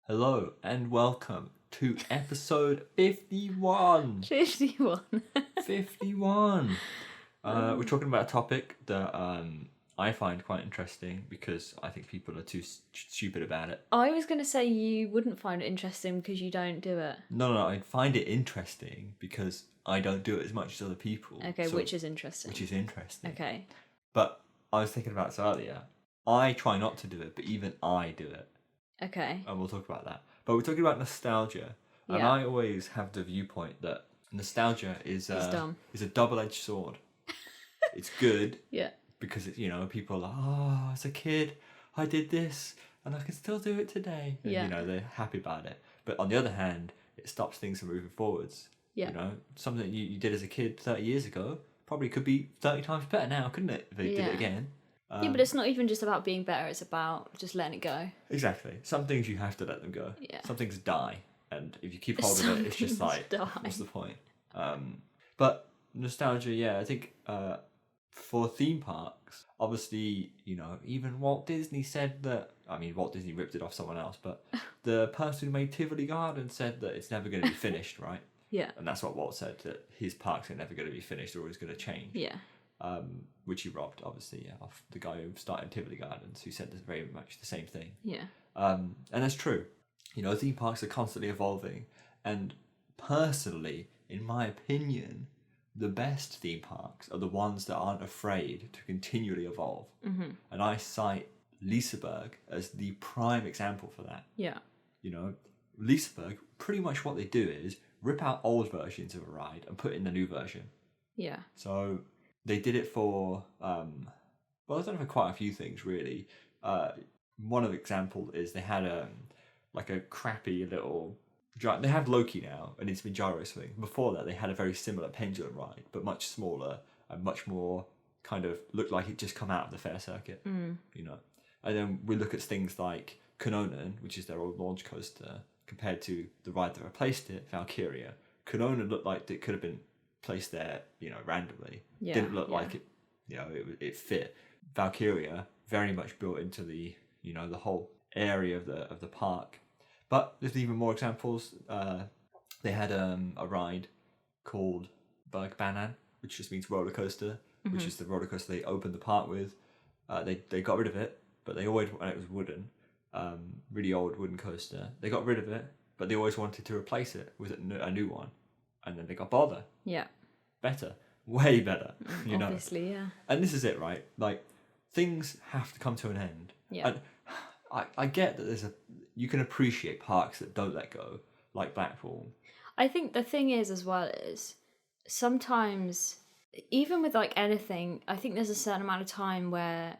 Hello and welcome to episode 51. 51. 51. We're talking about a topic that I find quite interesting because I think people are too stupid about it. I was going to say you wouldn't find it interesting because you don't do it. No, I find it interesting because I don't do it as much as other people. Okay, which is interesting. Okay. But I was thinking about this earlier. I try not to do it, but even I do it. Okay. And we'll talk about that. But we're talking about nostalgia. And Yeah. I always have the viewpoint that nostalgia is dumb. a double-edged sword. It's good Yeah. because people are like, oh, as a kid I did this and I can still do it today. And, Yeah. they're happy about it. But on the other hand, it stops things from moving forwards. Yeah. Something you did as a kid 30 years ago probably could be 30 times better now, couldn't it, if they did it again? Yeah, but it's not even just about being better, it's about just letting it go. Exactly. Some things you have to let them go. Yeah. Some things die. And if you keep hold of it, it's just like, die. what's the point? But nostalgia, yeah, I think for theme parks, obviously, even Walt Disney said that, Walt Disney ripped it off someone else, but the person who made Tivoli Garden said that it's never going to be finished, right? Yeah. And that's what Walt said, that his parks are never going to be finished or is going to change. Yeah. Which he robbed, obviously, off the guy who started Tivoli Gardens, who said very much the same thing. Yeah. And that's true. Theme parks are constantly evolving. And personally, in my opinion, the best theme parks are the ones that aren't afraid to continually evolve. Mm-hmm. And I cite Liseberg as the prime example for that. Yeah. Liseberg, pretty much what they do is rip out old versions of a ride and put in the new version. Yeah. So they did it for, they've done it for quite a few things, really. One of the example is they had a crappy little... They have Loki now, and it's been gyro swing. Before that, they had a very similar pendulum ride, but much smaller and much more kind of looked like it just come out of the fair circuit, And then we look at things like Kanonen, which is their old launch coaster, compared to the ride that replaced it, Valkyria. Kanonen looked like it could have been placed there, randomly. Yeah, Didn't look like it, it fit. Valkyria very much built into the, the whole area of the park. But there's even more examples. They had a ride called Bergbanan, which just means roller coaster, which is the roller coaster they opened the park with. They got rid of it, but they always, and it was wooden, really old wooden coaster. They got rid of it, but they always wanted to replace it with a new one. And then they got bother. Yeah. Better. Way better. Obviously, yeah. And this is it, right? Like, things have to come to an end. Yeah. And I get that you can appreciate parks that don't let go, like Blackpool. I think the thing is, as well, is sometimes, even with like anything, I think there's a certain amount of time where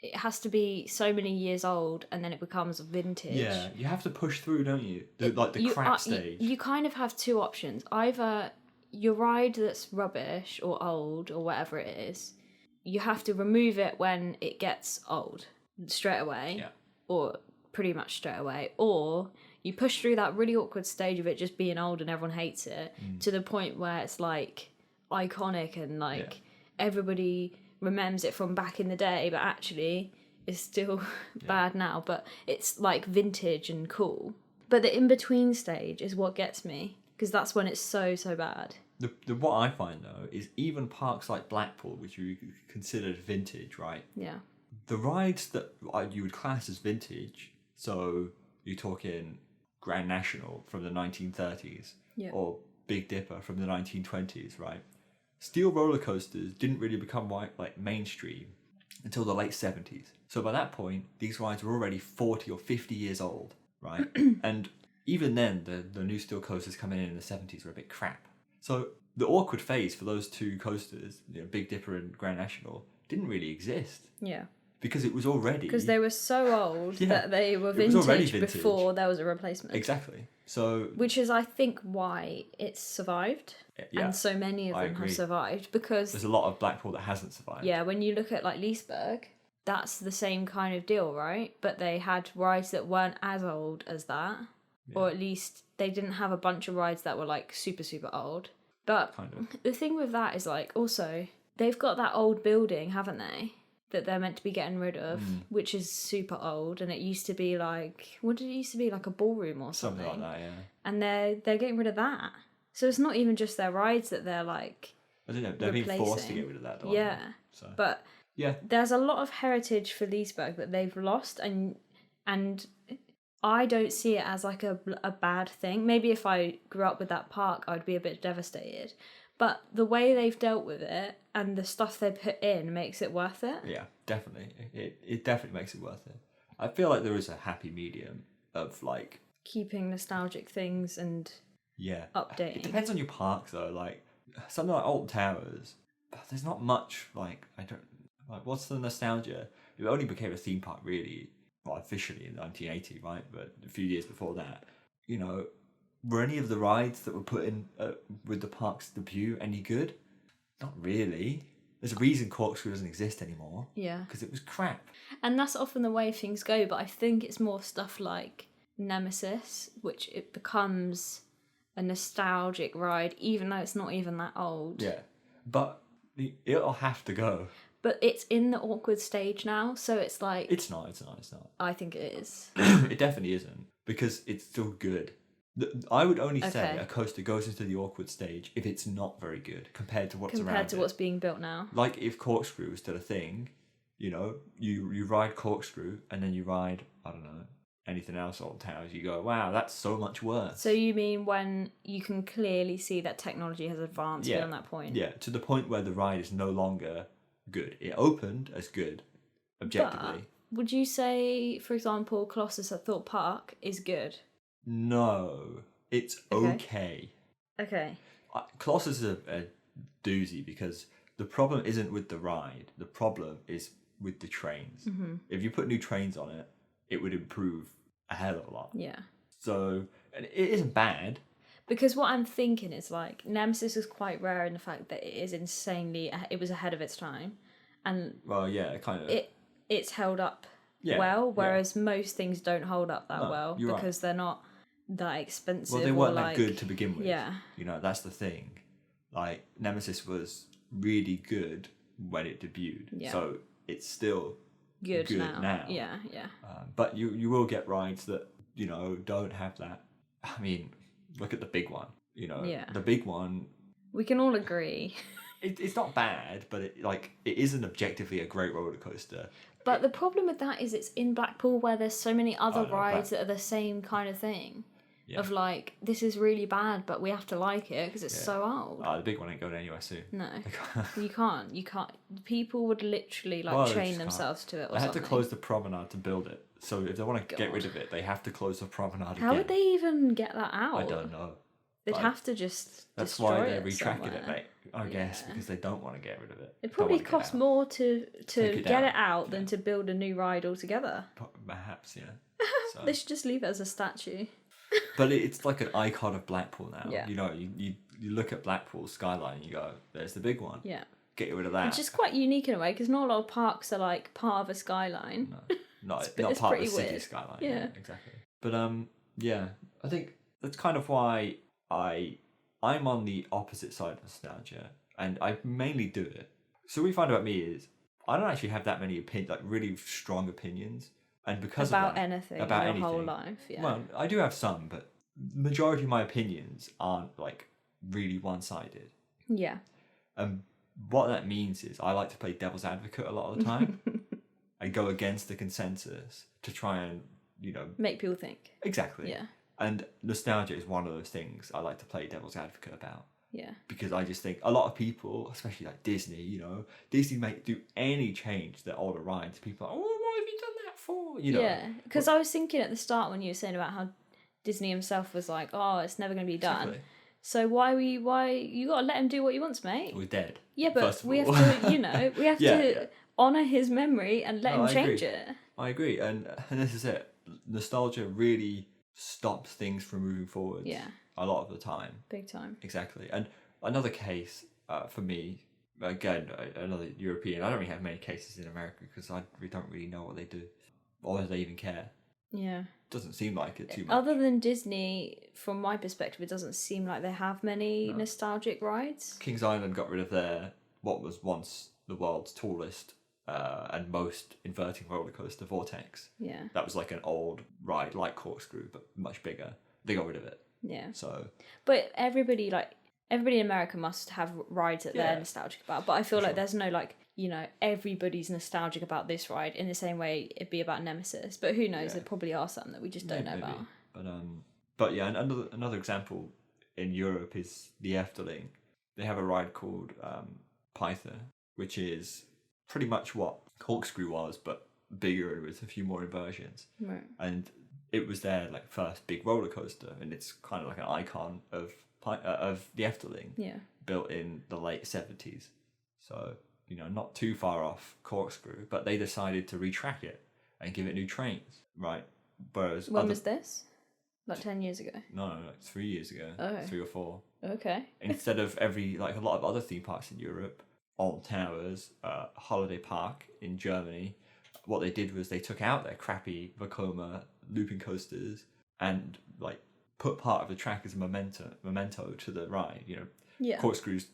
it has to be so many years old and then it becomes vintage. Yeah, you have to push through, don't you? The crap stage. You kind of have two options. Either your ride that's rubbish or old or whatever it is, you have to remove it when it gets old straight away. Yeah. Or pretty much straight away. Or you push through that really awkward stage of it just being old and everyone hates it to the point where it's like iconic and like everybody remembers it from back in the day, but actually it's still bad now, but it's like vintage and cool. But the in-between stage is what gets me, because that's when it's so bad. What I find, though, is even parks like Blackpool, which you considered vintage, right? Yeah. The rides that you would class as vintage, so you're talking Grand National from the 1930s or Big Dipper from the 1920s, right? Steel roller coasters didn't really become like mainstream until the late 70s. So by that point, these rides were already 40 or 50 years old, right? And even then, the new steel coasters coming in the 70s were a bit crap. So the awkward phase for those two coasters, Big Dipper and Grand National, didn't really exist. Yeah. Because it was already... Because they were so old that they were vintage before there was a replacement. Exactly. So... Which is, I think, why it's survived. Yeah, and so many of them have survived. Because... There's a lot of Blackpool that hasn't survived. Yeah, when you look at, like, Liseberg, that's the same kind of deal, right? But they had rides that weren't as old as that. Yeah. Or at least they didn't have a bunch of rides that were, like, super old. But the thing with that is, like, also, they've got that old building, haven't they? that they're meant to be getting rid of, which is super old, and it used to be like, what did it used to be, like a ballroom or something? Something like that, yeah. And they're getting rid of that. So it's not even just their rides that they're like I don't know, they're being forced to get rid of that, yeah. So. But yeah, there's a lot of heritage for Leesburg that they've lost, and I don't see it as like a bad thing. Maybe if I grew up with that park, I'd be a bit devastated. But the way they've dealt with it and the stuff they put in makes it worth it. Yeah, definitely. It definitely makes it worth it. I feel like there is a happy medium of like keeping nostalgic things and updating. It depends on your park though. Like something like Alton Towers, there's not much like what's the nostalgia? It only became a theme park really, well, officially in 1980, right? But a few years before that, you know. Were any of the rides that were put in with the park's debut any good? Not really. There's a reason Corkscrew doesn't exist anymore. Yeah. Because it was crap. And that's often the way things go, but I think it's more stuff like Nemesis, which it becomes a nostalgic ride, even though it's not even that old. Yeah. But it'll have to go. But it's in the awkward stage now, so it's like... It's not. I think it is. It definitely isn't, because it's still good. I would only say a coaster goes into the awkward stage if it's not very good compared to what's around it. Compared to what's being built now. Like if Corkscrew was still a thing, you know, you ride Corkscrew and then you ride, I don't know, anything else Alton Towers, you go, wow, that's so much worse. So you mean when you can clearly see that technology has advanced beyond that point? Yeah, to the point where the ride is no longer good. It opened as good, objectively. But would you say, for example, Colossus at Thorpe Park is good? No, it's okay. Okay. Colossus is a doozy because the problem isn't with the ride. The problem is with the trains. Mm-hmm. If you put new trains on it, it would improve a hell of a lot. Yeah. So, and it isn't bad. Because what I'm thinking is like, Nemesis is quite rare in the fact that it is insanely, it was ahead of its time. And well, yeah, kind of. It's held up well, whereas most things don't hold up that well because they're not that expensive. Well, they weren't that good to begin with. Yeah. You know, that's the thing. Like, Nemesis was really good when it debuted. Yeah. So it's still good now. Yeah. But you will get rides that, you know, don't have that. I mean, look at the big one. You know, the big one. We can all agree. It's not bad, but it isn't objectively a great roller coaster. But the problem with that is it's in Blackpool where there's so many other rides that are the same kind of thing. Yeah. Of like, this is really bad, but we have to like it because it's so old. The big one ain't going anywhere soon. No, you can't. People would literally chain themselves to it. They had to close the promenade to build it. So if they want to get rid of it, they have to close the promenade again. How would they even get that out? I don't know. They'd have to just. That's why they're retracking it, mate. I guess because they don't want to get rid of it. It probably costs more to get it out than to build a new ride altogether. Perhaps, yeah. So. They should just leave it as a statue. But it's like an icon of Blackpool now. Yeah. You know, you look at Blackpool's skyline and you go, there's the big one. Yeah. Get rid of that. Which is quite unique in a way because not a lot of parks are like part of a skyline. No, not part of the city skyline. Yeah, exactly. But I think that's kind of why I'm on the opposite side of nostalgia, and I mainly do it. So what we find about me is I don't actually have that many really strong opinions. And because about of that, anything, about your anything, whole life, yeah. Well, I do have some, but the majority of my opinions aren't like really one-sided. Yeah. And what that means is I like to play devil's advocate a lot of the time. I go against the consensus to try and, you know, make people think. Exactly. Yeah. And nostalgia is one of those things I like to play devil's advocate about. Yeah. Because I just think a lot of people, especially like Disney, you know, Disney might do any change to older rides. People are like, oh, what have you done that for? You know. Yeah. Because I was thinking at the start when you were saying about how Disney himself was like, oh, it's never going to be done. Exactly. So why you got to let him do what he wants, mate? We're dead. Yeah, but we have to, you know, we have to honour his memory and let him change it. I agree. And this is it. Nostalgia really stops things from moving forward. Yeah. A lot of the time. Big time. Exactly. And another case for me, again, another European, I don't really have many cases in America because we don't really know what they do or if they even care. Yeah. Doesn't seem like it too much. Other than Disney, from my perspective, it doesn't seem like they have many nostalgic rides. Kings Island got rid of what was once the world's tallest and most inverting roller coaster, Vortex. Yeah. That was like an old ride, like Corkscrew, but much bigger. They got rid of it. Yeah. So. But everybody in America must have rides that they're nostalgic about. But I feel like there's no everybody's nostalgic about this ride in the same way it'd be about Nemesis. But who knows? There probably are some that we just don't know about. But yeah, another example in Europe is the Efteling. They have a ride called Python, which is pretty much what Corkscrew was, but bigger with a few more inversions. Right. And it was their first big roller coaster, and it's kind of like an icon of the Efteling. Yeah. Built in the late 70s. So, not too far off Corkscrew, but they decided to retrack it and give it new trains, right? Whereas when was this? Like 10 years ago? No, like 3 years ago. Oh. 3 or 4. Okay. Instead of a lot of other theme parks in Europe, Alton Towers, Holiday Park in Germany, what they did was they took out their crappy Vekoma looping coasters and put part of the track as a memento to the ride. Yeah. Corkscrews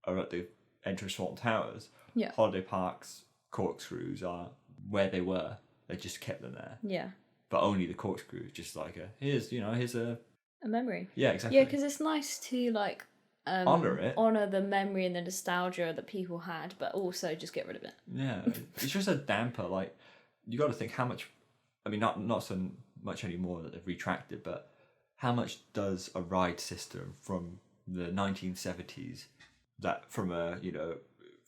are at the entrance to Alton Towers. Yeah. Holiday Park's corkscrews are where they were. They just kept them there. Yeah. But only the corkscrew is just here's a memory. Yeah, exactly. Yeah, because it's nice to honor the memory and the nostalgia that people had, but also just get rid of it. Yeah, it's just a damper. You got to think how much. I mean, not so much anymore that they've retracted, but how much does a ride system from the 1970s, that from a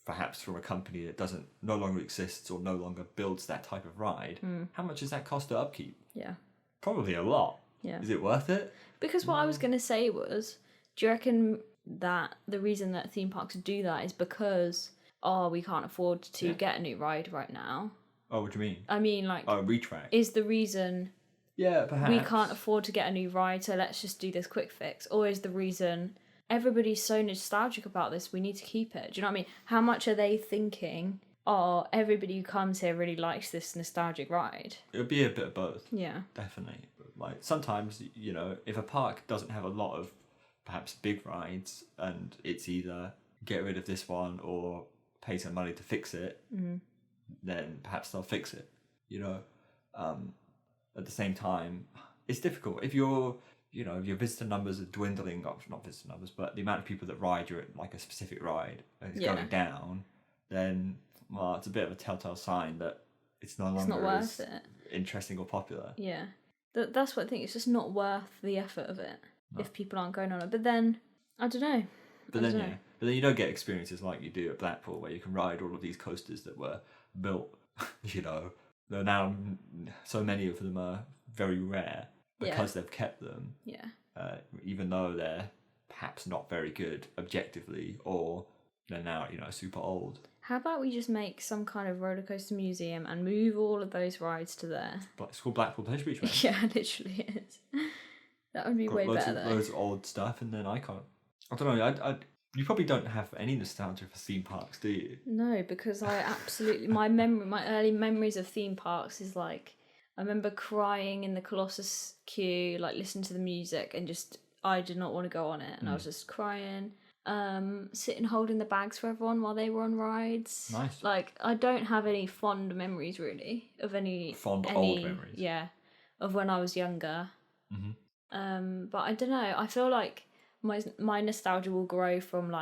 perhaps from a company that no longer exists or no longer builds that type of ride, how much does that cost to upkeep? Yeah. Probably a lot. Yeah. Is it worth it? Because what I was going to say was, do you reckon that the reason that theme parks do that is because, we can't afford to get a new ride right now? Oh, what do you mean? I mean, retrack. Is the reason... Yeah, perhaps. We can't afford to get a new ride, so let's just do this quick fix? Or is the reason... Everybody's so nostalgic about this, we need to keep it. Do you know what I mean? How much are they thinking, everybody who comes here really likes this nostalgic ride? It would be a bit of both. Yeah. Definitely. Sometimes, if a park doesn't have a lot of perhaps big rides and it's either get rid of this one or pay some money to fix it, then perhaps they'll fix it. At the same time, it's difficult. If your visitor numbers are dwindling, not visitor numbers, but the amount of people that ride a specific ride is going down, then, it's a bit of a telltale sign that it's no longer worth as interesting or popular. Yeah. That's what I think. It's just not worth the effort of it if people aren't going on it. But then, I don't know. But then you don't get experiences like you do at Blackpool, where you can ride all of these coasters that were built, they're now, so many of them are very rare. Because they've kept them, even though they're perhaps not very good objectively, or they're now super old. How about we just make some kind of roller coaster museum and move all of those rides to there? It's called Blackpool Pleasure Beach, right? Yeah, it literally is. That would be way better. Loads of old stuff, and then I don't know. You probably don't have any nostalgia for theme parks, do you? No, because I absolutely my early memories of theme parks is I remember crying in the Colossus queue, listening to the music, and I did not want to go on it, and I was just crying. Sitting holding the bags for everyone while they were on rides. Nice. I don't have any fond memories really of any old memories. Yeah, of when I was younger. Mm-hmm. But I don't know. I feel like my nostalgia will grow from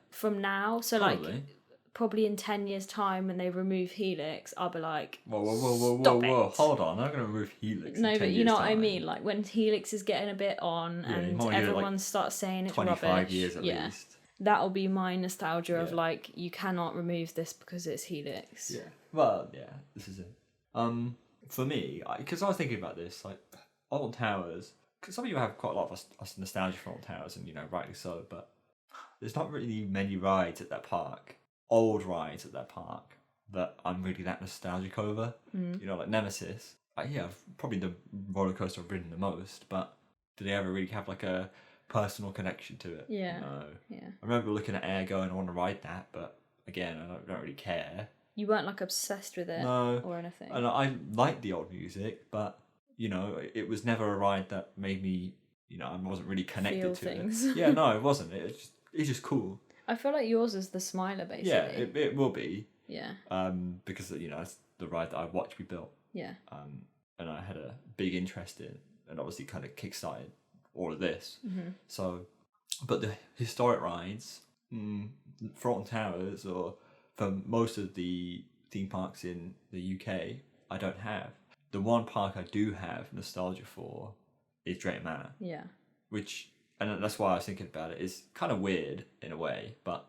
from now. So probably. Probably in 10 years' time when they remove Helix, I'll be like, whoa, hold on, I'm not going to remove Helix. No, but you know what I mean? When Helix is getting a bit on and everyone starts saying it's 25 rubbish. years at least. That'll be my nostalgia of you cannot remove this because it's Helix. Yeah. Well, yeah, this is it. For me, because I was thinking about this, Alton Towers, because some of you have quite a lot of nostalgia for Alton Towers, and rightly so, but there's not really many rides at that park. Old rides at that park that I'm really that nostalgic over. Like Nemesis. Probably the roller coaster I've ridden the most, but do they ever really have a personal connection to it? Yeah. No. Yeah. I remember looking at Air going, I want to ride that, but again, I don't really care. You weren't obsessed with it or anything. And I liked the old music, but it was never a ride that made me, I wasn't really connected Feel to things. it. Yeah, no, it wasn't. It's just cool. I feel like yours is the Smiler, basically. Yeah, it will be. Yeah. Because it's the ride that I watched be built. Yeah. And I had a big interest in, and obviously kind of kickstarted all of this. Mm-hmm. So, but the historic rides, Front Towers, or for most of the theme parks in the UK, I don't have. The one park I do have nostalgia for is Drayton Manor. Yeah. Which, and that's why I was thinking about it, is kind of weird in a way, but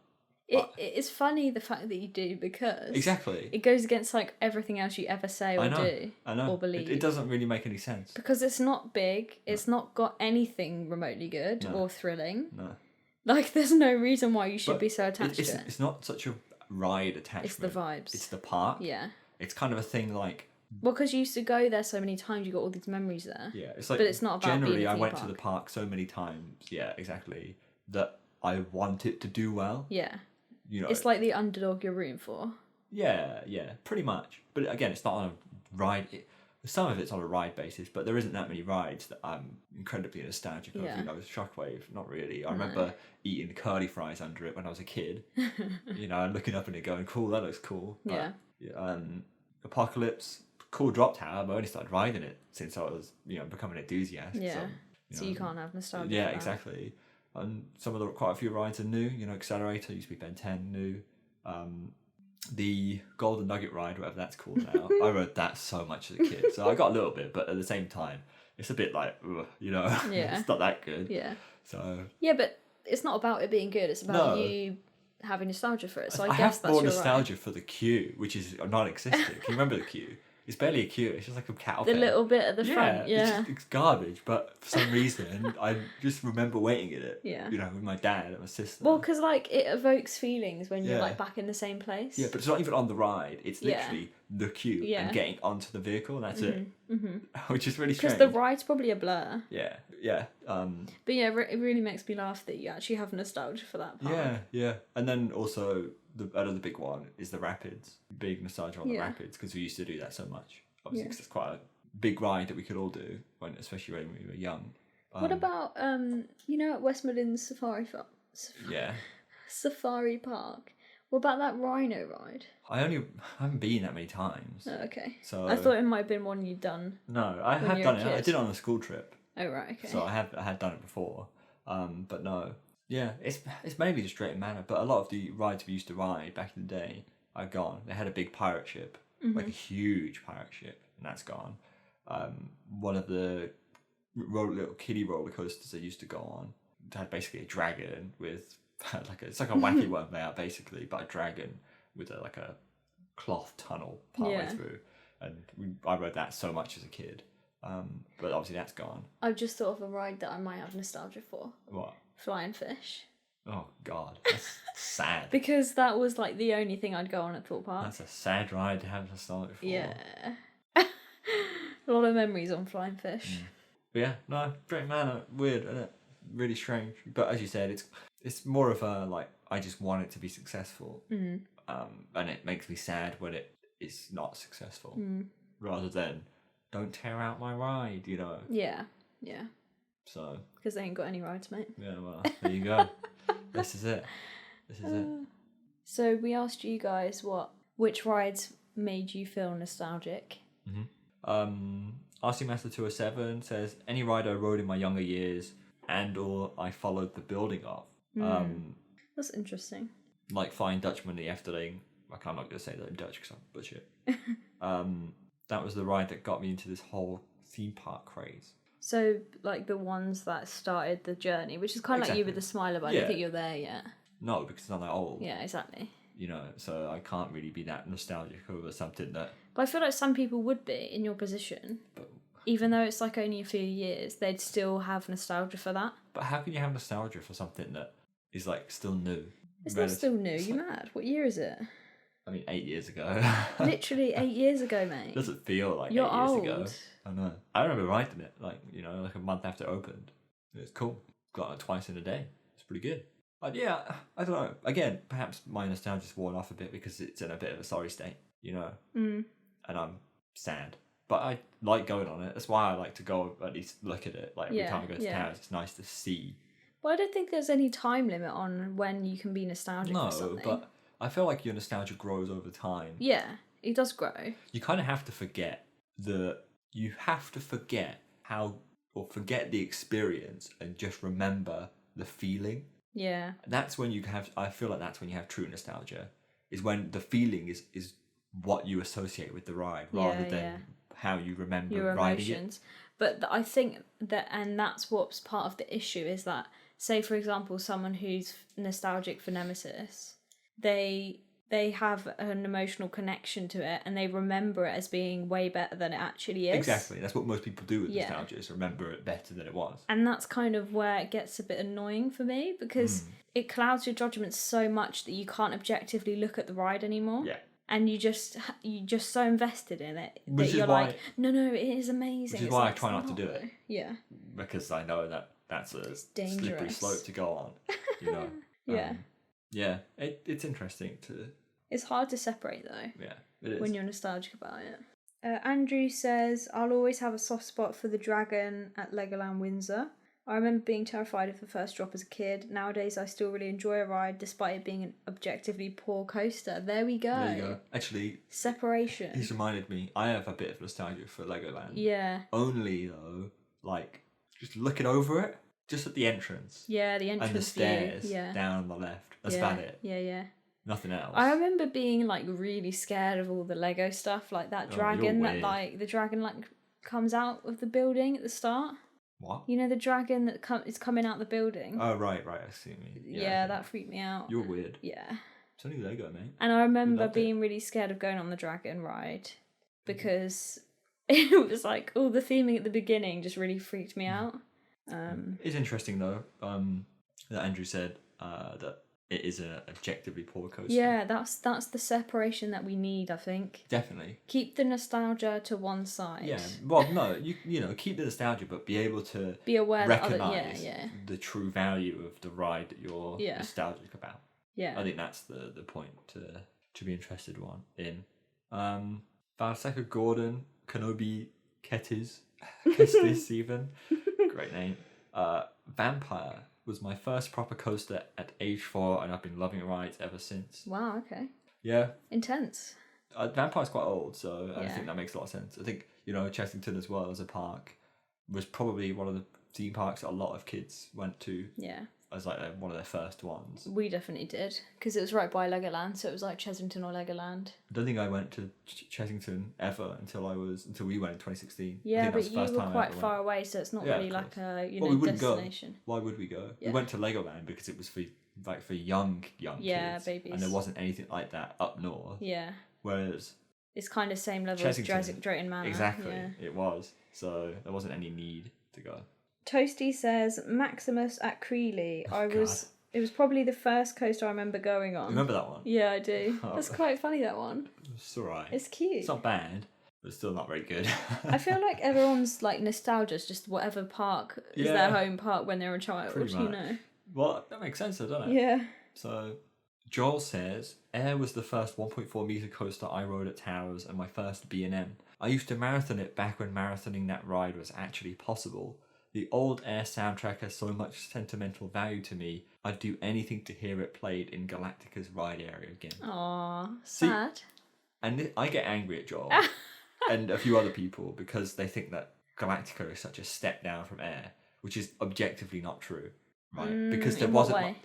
it's funny the fact that you do, because exactly it goes against like everything else you ever say or do or believe. It doesn't really make any sense because it's not big. It's not got anything remotely good or thrilling. No, like there's no reason why you should be so attached to it. It's not such a ride attachment. It's the vibes. It's the park. Yeah. It's kind of a thing like. Well, because you used to go there so many times, you got all these memories there. Yeah, it's like. But it's not about generally, being a I theme went park. to the park so many times. Yeah, exactly. That I want it to do well. Yeah. It's like the underdog you're rooting for. Yeah, pretty much. But again, it's not on a ride. Some of it's on a ride basis, but there isn't that many rides that I'm incredibly nostalgic of. Yeah. Shockwave, not really. I remember eating the curly fries under it when I was a kid. And looking up at it going, cool, that looks cool. But, Apocalypse, cool drop tower, but I only started riding it since I was, becoming an enthusiast. Yeah. So you can't have nostalgia. Yeah, exactly. And quite a few rides are new. Accelerator used to be Ben 10 new. The Golden Nugget ride, whatever that's called now, I rode that so much as a kid. So I got a little bit, but at the same time, it's a bit like, Yeah. it's not that good. Yeah. So. Yeah, but it's not about it being good. It's about you having nostalgia for it. So I guess have that's more your nostalgia for the queue, which is non-existent. Can you remember the queue? It's barely a queue. It's just like a cattle the pen. little bit at the front. Yeah. It's garbage. But for some reason, I just remember waiting at it. Yeah. With my dad and my sister. Well, because it evokes feelings when you're back in the same place. Yeah, but it's not even on the ride. It's literally the queue and getting onto the vehicle, and that's it. Mm-hmm. Which is really strange. Because the ride's probably a blur. Yeah. But yeah, it really makes me laugh that you actually have nostalgia for that part. Yeah. And then also another big one is the Rapids. Big nostalgia on the Rapids, because we used to do that so much. Obviously, because it's quite a big ride that we could all do, especially when we were young. What about at West Midlands Safari Park? What about that rhino ride? I haven't been that many times. Oh, okay. So I thought it might have been one you'd done. No, I have done it. I did it on a school trip. Oh right, okay. So I had done it before, but no. Yeah, it's mainly just Drayton Manor, but a lot of the rides we used to ride back in the day are gone. They had a big pirate ship, like a huge pirate ship, and that's gone. One of the little kiddie roller coasters I used to go on had basically a dragon with it's like a wacky one there basically, but a dragon with a cloth tunnel partway through, and I rode that so much as a kid. But obviously that's gone. I've just thought of a ride that I might have nostalgia for. What? Flying fish. Oh God, that's sad. Because that was the only thing I'd go on at Thorpe Park. That's a sad ride to have nostalgia for. Yeah. A lot of memories on Flying Fish. But yeah, no, Drayton Manor, weird, isn't it? Really strange. But as you said, it's more of a I just want it to be successful. And it makes me sad when it is not successful. Rather than don't tear out my ride, Yeah. So. Because they ain't got any rides, mate. Yeah, well, there you go. This is it. So we asked you guys which rides made you feel nostalgic. RC Master 207 says any ride I rode in my younger years and/or I followed the building of. That's interesting. Like Flying Dutchman, the Efteling. I'm not going to say that in Dutch because I'm butcher it. That was the ride that got me into this whole theme park craze. So, the ones that started the journey, which is kind of like you with the Smiler, but I don't think you're there yet. No, because it's not that old. Yeah, exactly. So I can't really be that nostalgic over something that... But I feel like some people would be in your position. But, even though it's only a few years, they'd still have nostalgia for that. But how can you have nostalgia for something that is, still new? It's not still new, you're mad. What year is it? I mean, 8 years ago. Literally 8 years ago, mate. It doesn't feel like you're 8 years old. ago. I know. I remember riding it, a month after it opened. It's cool. Got it twice in a day. It's pretty good. But yeah, I don't know. Again, perhaps my nostalgia's worn off a bit because it's in a bit of a sorry state, And I'm sad. But I like going on it. That's why I like to go at least look at it. Every time I go to towns, it's nice to see Well, I don't think there's any time limit on when you can be nostalgic for No, something. but I feel like your nostalgia grows over time. Yeah, it does grow. You kind of have to forget how, or forget the experience and just remember the feeling. Yeah. That's when I feel like that's when you have true nostalgia, is when the feeling is what you associate with the ride rather than how you remember your riding emotions. it. But I think that, and that's what's part of the issue, is that, say for example, someone who's nostalgic for Nemesis, they have an emotional connection to it and they remember it as being way better than it actually is. Exactly, that's what most people do with nostalgia, is remember it better than it was. And that's kind of where it gets a bit annoying for me, because it clouds your judgment so much that you can't objectively look at the ride anymore. Yeah. And you're just so invested in it that you're like, no, it is amazing. Which is why I try not to do it. Yeah. Because I know that that's a dangerous. Slippery slope to go on, you know. Yeah. Yeah, it's interesting to... It's hard to separate, though. Yeah, it is. When you're nostalgic about it. Andrew says, I'll always have a soft spot for the dragon at Legoland Windsor. I remember being terrified of the first drop as a kid. Nowadays, I still really enjoy a ride, despite it being an objectively poor coaster. There we go. There you go. Actually, separation. He's reminded me, I have a bit of nostalgia for Legoland. Yeah. Only, though, like, just looking over it, just at the entrance. Yeah, the entrance and the stairs view. Yeah. down on the left. That's about it. Yeah. Nothing else. I remember being, like, really scared of all the Lego stuff, like that dragon that, like, the dragon, like, comes out of the building at the start. What? You know, the dragon that is coming out the building? Oh, right, I see what you mean. Yeah, that freaked me out. You're weird. Yeah. It's only Lego, mate. And I remember being really scared of going on the dragon ride because it was like all the theming at the beginning just really freaked me out. It's interesting, though, that Andrew said that it is an objectively poor coaster. Yeah, that's the separation that we need, I think. Definitely. Keep the nostalgia to one side. Yeah, well, no, you know, keep the nostalgia, but be able to be aware recognise the true value of the ride that you're nostalgic about. Yeah, I think that's the point to be interested in. Valseka Gordon, Kenobi Kestis even, great name. Vampire was my first proper coaster at age 4, and I've been loving rides ever since. Wow, okay. Yeah. Intense. Vampire's quite old, so I think that makes a lot of sense. I think, you know, Chessington as well as a park was probably one of the theme parks that a lot of kids went to. Yeah. As like one of their first ones. We definitely did, because it was right by Legoland, so it was like Chessington or Legoland. I don't think I went to Chessington ever until we went in 2016. Yeah, but you were quite far away, so it's not really like a destination. Go. Why would we go? Yeah. We went to Legoland because it was for young kids. Yeah, babies. And there wasn't anything like that up north. Yeah. Whereas it's kind of same level as Drayton Manor. Exactly, it was. So there wasn't any need to go. Toasty says Maximus at Creeley. It was probably the first coaster I remember going on. Remember that one? Yeah, I do. That's quite funny, that one. It's alright. It's cute. It's not bad, but still not very good. I feel like everyone's like nostalgia is just whatever park is their home park when they're a child, you know. Well, that makes sense, doesn't it? Yeah. So Joel says, Air was the first 1.4 metre coaster I rode at Towers and my first B&M. I used to marathon it back when marathoning that ride was actually possible. The old Air soundtrack has so much sentimental value to me, I'd do anything to hear it played in Galactica's ride area again. Aww, sad. See, and I get angry at Joel and a few other people because they think that Galactica is such a step down from Air, which is objectively not true, right? Because there wasn't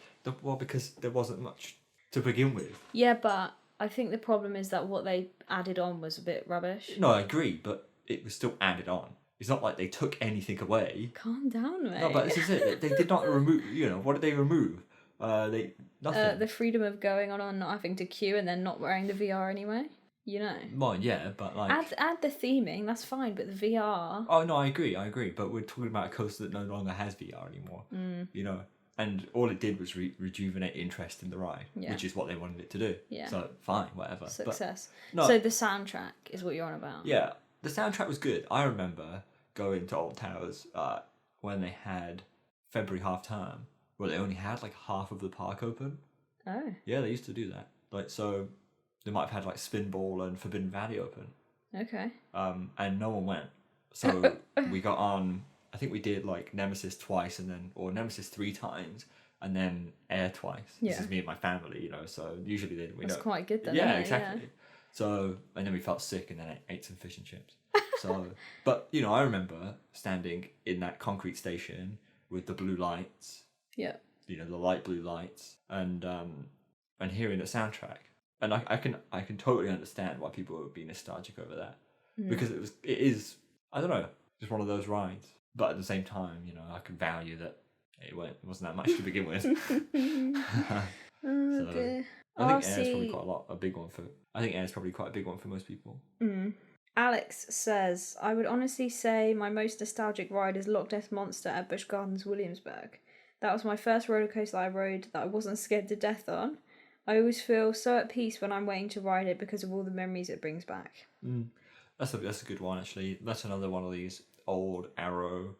because there wasn't much to begin with. Yeah, but I think the problem is that what they added on was a bit rubbish. No, I agree, but it was still added on. It's not like they took anything away. Calm down, mate. No, but this is it. They did not remove. You know, what did they remove? Nothing. The freedom of going on not having to queue and then not wearing the VR anyway. You know. Well, yeah, but like add the theming. That's fine, but the VR. Oh no, I agree. But we're talking about a coaster that no longer has VR anymore. You know, and all it did was rejuvenate interest in the ride, which is what they wanted it to do. Yeah. So fine, whatever. Success. So the soundtrack is what you're on about. Yeah. The soundtrack was good. I remember going to Old Towers when they had February half term, where they only had like half of the park open. Oh. Yeah, they used to do that. Like, so they might have had like Spinball and Forbidden Valley open. Okay. And no one went. So we got on I think we did like Nemesis twice or Nemesis 3 times and then Air twice. This Yeah. is me and my family, so usually we That's don't. quite good then. Yeah, isn't it? exactly. Yeah. So, and then we felt sick and then I ate some fish and chips. So, but I remember standing in that concrete station with the blue lights. Yeah. The light blue lights and hearing the soundtrack. And I can totally understand why people would be nostalgic over that. Because it is, I don't know, just one of those rides. But at the same time, I can value that it wasn't that much to begin with. Oh, dear. I think Air's probably quite a big one for most people. Alex says, I would honestly say my most nostalgic ride is Loch Ness Monster at Busch Gardens, Williamsburg. That was my first roller coaster I rode that I wasn't scared to death on. I always feel so at peace when I'm waiting to ride it because of all the memories it brings back. That's a good one, actually. That's another one of these old Arrow,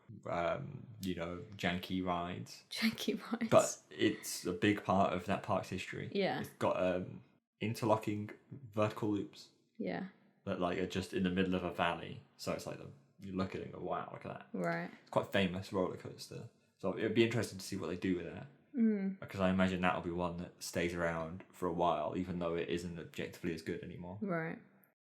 janky rides. Janky rides. But it's a big part of that park's history. Yeah. It's got interlocking vertical loops. Yeah. That are just in the middle of a valley. So it's like you look at it and go, wow, look at that. Right. It's quite famous roller coaster. So it'd be interesting to see what they do with that. Because I imagine that'll be one that stays around for a while, even though it isn't objectively as good anymore. Right.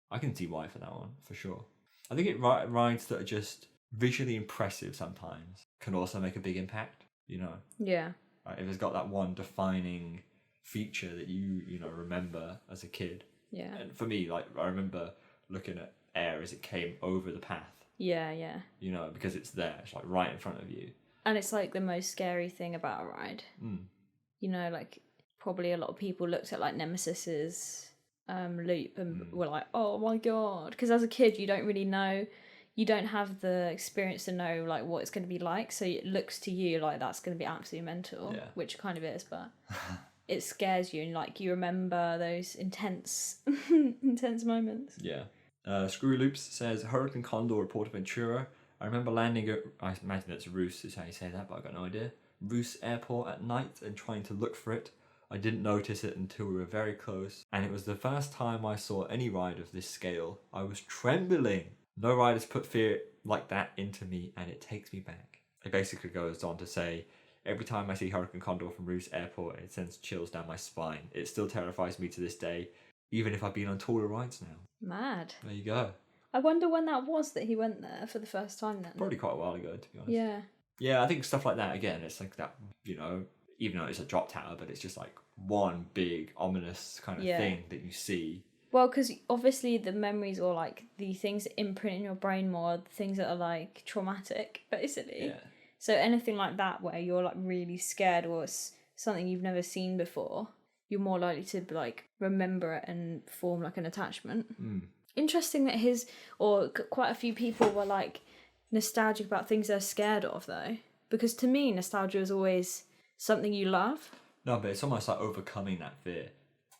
I can see why for that one, for sure. I think rides that are just visually impressive sometimes can also make a big impact, Yeah. Like if it's got that one defining feature that you remember as a kid. Yeah. And for me, I remember looking at Air as it came over the path. Yeah, yeah. Because it's there. It's right in front of you. And it's the most scary thing about a ride. Probably a lot of people looked at Nemesis's loop and were like, oh my god. Because as a kid, you don't really know, you don't have the experience to know what it's going to be like. So it looks to you like that's going to be absolutely mental, which kind of is, but it scares you and you remember those intense moments. Yeah. Screw Loops says Hurricane Condor at Portaventura. I remember landing at, I imagine it's Roos is how you say that, but I've got no idea. Roos Airport at night and trying to look for it. I didn't notice it until we were very close, and it was the first time I saw any ride of this scale. I was trembling. No ride has put fear like that into me, and it takes me back. It basically goes on to say, every time I see Hurricane Condor from Roos Airport, it sends chills down my spine. It still terrifies me to this day, even if I've been on taller rides now. Mad. There you go. I wonder when that was that he went there for the first time then. Probably quite a while ago, to be honest. Yeah. Yeah, I think stuff like that, again, it's that, even though it's a drop tower, but it's just one big ominous kind of thing that you see. Well, because obviously the memories or the things that imprint in your brain more are the things that are traumatic, basically. Yeah. So anything like that where you're really scared or it's something you've never seen before, you're more likely to remember it and form an attachment. Interesting that quite a few people were nostalgic about things they're scared of though, because to me nostalgia is always something you love. No, but it's almost overcoming that fear.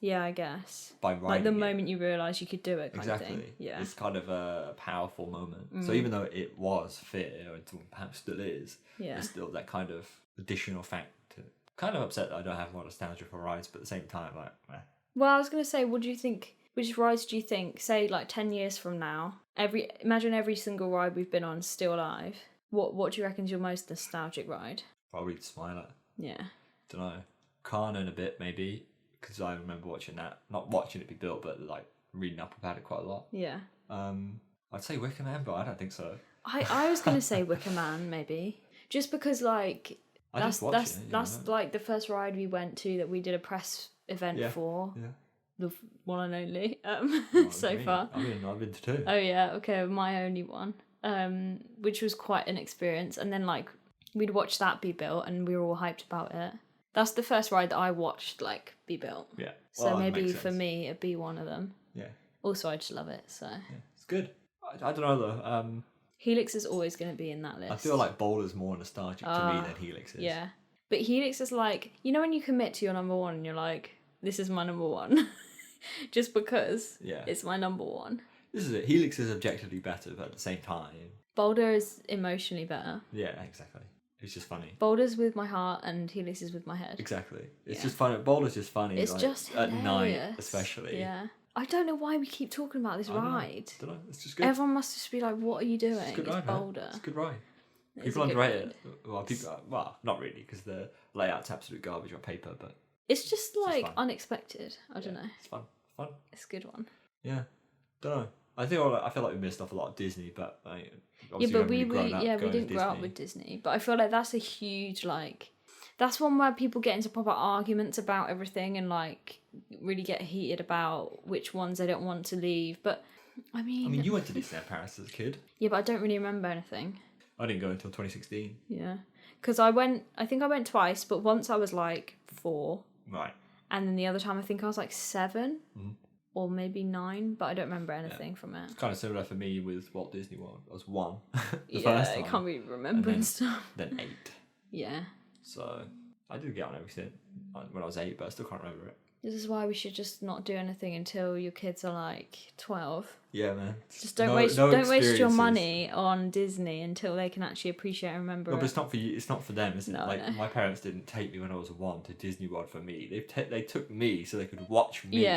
Yeah, I guess. By riding the moment you realise you could do it kind exactly. of thing. Yeah. It's kind of a powerful moment. So even though it was fear, and perhaps still is, there's still that kind of additional factor. Kind of upset that I don't have more nostalgia for rides, but at the same time, meh. Well, I was going to say, what do you think, which rides do you think, say 10 years from now, imagine every single ride we've been on is still alive. What do you reckon is your most nostalgic ride? Probably Smiler. Yeah. Don't know. Carnon a bit, maybe, because I remember watching that. Not watching it be built, but reading up about it quite a lot. Yeah. I'd say Wicker Man, but I don't think so. I was going to say Wicker Man, maybe. Just because, that's the first ride we went to that we did a press event for. Yeah. The one and only so far. I've been to two. Oh yeah, okay, my only one. Which was quite an experience. And then we'd watch that be built and we were all hyped about it. That's the first ride that I watched be built. Yeah. So maybe for me it'd be one of them. Yeah. Also I just love it, so. Yeah, it's good. I don't know though. Helix is always going to be in that list. I feel like Boulder's more nostalgic to me than Helix is. Yeah. But Helix is when you commit to your number one and you're this is my number one. Just because it's my number one. This is it. Helix is objectively better, but at the same time, Boulder is emotionally better. Yeah, exactly. It's just funny. Boulder's with my heart and Helix is with my head. Exactly. It's just funny. Boulder's just funny. It's just hilarious. At night, especially. Yeah. I don't know why we keep talking about this ride. Don't know. It's just good. Everyone must just be what are you doing? It's a good ride, Boulder. It's a good ride. It's People a good underrate ride. it. Well, well, not really, because the layout's absolute garbage on paper, but It's just like fun. unexpected. I don't know. It's fun. It's a good one. Yeah, don't know. I feel like we missed off a lot of Disney, but Yeah, but we we didn't grow up with Disney. But I feel like that's a huge like, that's one where people get into proper arguments about everything and like really get heated about which ones they don't want to leave. But I mean, you went to Disneyland Paris as a kid. yeah, but I don't really remember anything. I didn't go until 2016. Yeah, because I think I went twice, but once I was like 4, Right. and then the other time I think I was like 7. Or maybe 9, but I don't remember anything from it. It's kind of similar for me with Walt Disney World. I was 1 the Yeah, first time. I can't really remember and stuff. Then 8. Yeah. So I did get on everything when I was 8, but I still can't remember it. This is why we should just not do anything until your kids are like 12. Yeah, man. Just don't waste your money on Disney until they can actually appreciate and remember No, it. but it's not for you. It's not for them, is it? No, like no. my parents didn't take me when I was 1 to Disney World for me. They took me so they could watch me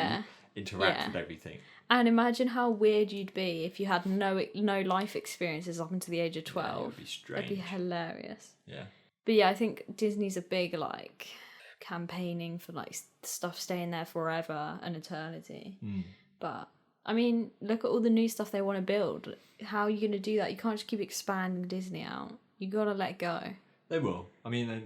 interact with everything. And imagine how weird you'd be if you had no life experiences up until the age of 12. Yeah, it would be strange. It'd be hilarious. Yeah. But yeah, I think Disney's a big like campaigning for like stuff staying there forever and eternity. But I mean, look at all the new stuff they want to build. How are you going to do that? You can't just keep expanding Disney out. You got to let go. They will. I mean, I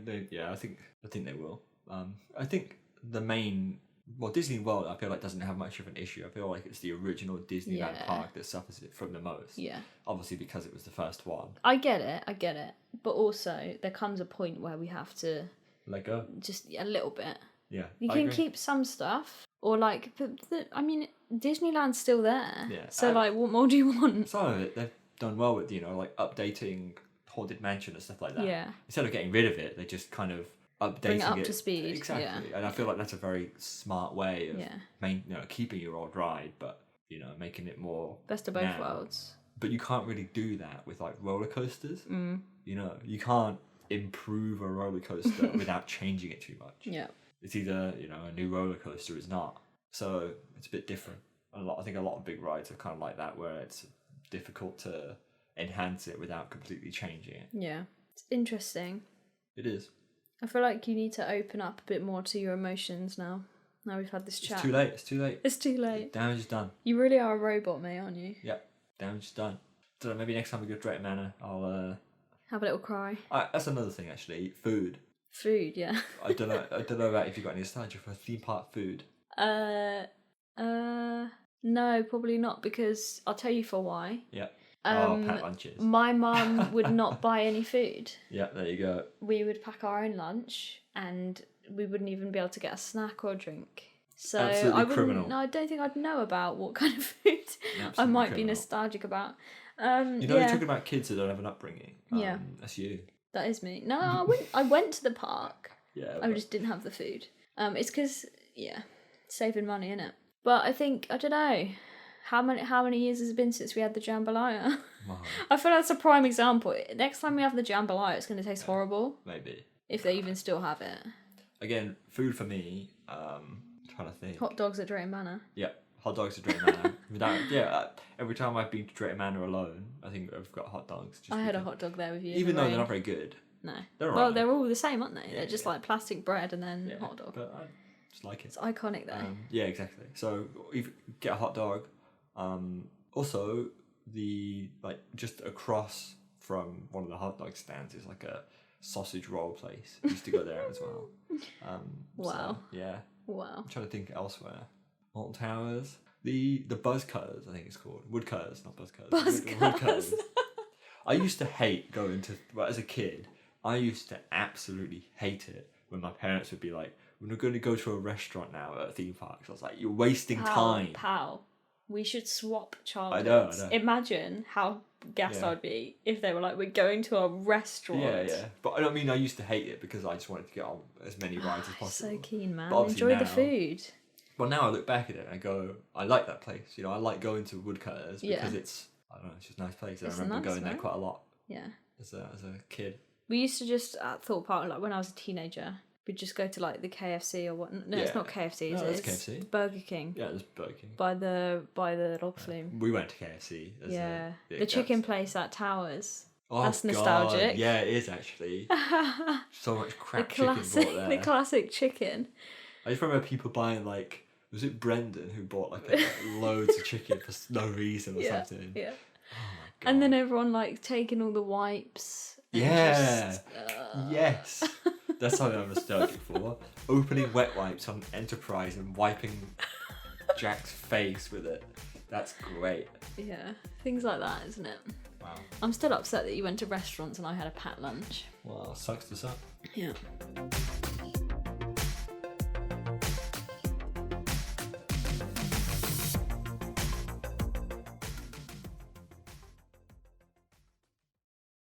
think they will. I think the main. Well, Disney World, I feel like doesn't have much of an issue. I feel like it's the original Disneyland park that suffers it from the most. Yeah. Obviously, because it was the first one. I get it. But also, there comes a point where we have to let go. Just a little bit. Yeah. You can keep some stuff, or like, but I mean, Disneyland's still there. Yeah. So like, what more do you want? Some of it they've done well with, like updating Haunted Mansion and stuff like that. Yeah. Instead of getting rid of it, they just kind of updating Bring it up to speed. Exactly. Yeah. And I feel like that's a very smart way of keeping your old ride, but making it more best of both worlds. But you can't really do that with like roller coasters. You can't improve a roller coaster without changing it too much. Yeah. It's either a new roller coaster, or it's not. So it's a bit different. I think a lot of big rides are kind of like that, where it's difficult to enhance it without completely changing it. Yeah, it's interesting. It is. I feel like you need to open up a bit more to your emotions now. Now we've had this chat. It's too late. Damage is done. You really are a robot, mate, aren't you? Yep. Damage is done. So maybe next time we go to Drayton Manor, I'll have a little cry. That's another thing, actually. Food, yeah. I don't know about if you've got any nostalgia for theme park food. No, probably not, because I'll tell you for why. Yeah. Pack lunches. My mum would not buy any food. Yeah, there you go. We would pack our own lunch, and we wouldn't even be able to get a snack or a drink. So absolutely criminal. No, I don't think I'd know about what kind of food I might be nostalgic about. You're talking about kids that don't have an upbringing. Yeah, that's you. That is me. No, I went to the park. Yeah, I just didn't have the food. It's because saving money, innit? But I think, I don't know, how many years has it been since we had the jambalaya? Wow. I feel that's a prime example. Next time we have the jambalaya, it's going to taste horrible. Maybe. If they even still have it. Again, food for me, trying to think. Hot dogs at Drayton Manor. Yeah, hot dogs at Drayton Manor. Every time I've been to Drayton Manor alone, I think I've got hot dogs. I had a hot dog there with you. Even though they're not very good. No. They're well, they're all the same, aren't they? Yeah, they're just like plastic bread and then hot dog. But I just like it. It's iconic though. Yeah, exactly. So you get a hot dog. Also, just across from one of the hot dog stands is like a sausage roll place. I used to go there as well. Wow. So, yeah. Wow. I'm trying to think elsewhere. Alton Towers. The buzz cutters, I think it's called. Wood cutters, not buzz cutters. Wood cutters. I used to hate going to, as a kid, I used to absolutely hate it when my parents would be like, we're going to go to a restaurant now at a theme park. So I was like, you're wasting time. Pal, we should swap childhoods. I know. Imagine how gassed I'd be if they were like, we're going to a restaurant. Yeah. But I mean, I used to hate it because I just wanted to get on as many rides as possible. So keen, man. Enjoy the food. Well, now I look back at it and I go, I like that place. I like going to Woodcutters because it's, I don't know, it's just a nice place. I remember going there quite a lot. Yeah. As a kid. We used to just at Thorpe Park, like when I was a teenager, we'd just go to like the KFC or what? No, it's not KFC. It's KFC. Burger King. Yeah, there's Burger King. By the log flume. We went to KFC. The chicken place at Towers. Oh, That's God. nostalgic. Yeah, it is actually. So much The crap chicken bought classic, there. the classic chicken. I just remember people buying like, was it Brendan who bought like loads of chicken for no reason or Yeah, something? yeah. Oh my God. And then everyone like taking all the wipes. And Yeah. just, Yes. That's something I'm nostalgic for. Opening wet wipes on Enterprise and wiping Jack's face with it. That's great. Yeah, things like that, isn't it? Wow. I'm still upset that you went to restaurants and I had a packed lunch. Well, sucks to suck. Yeah.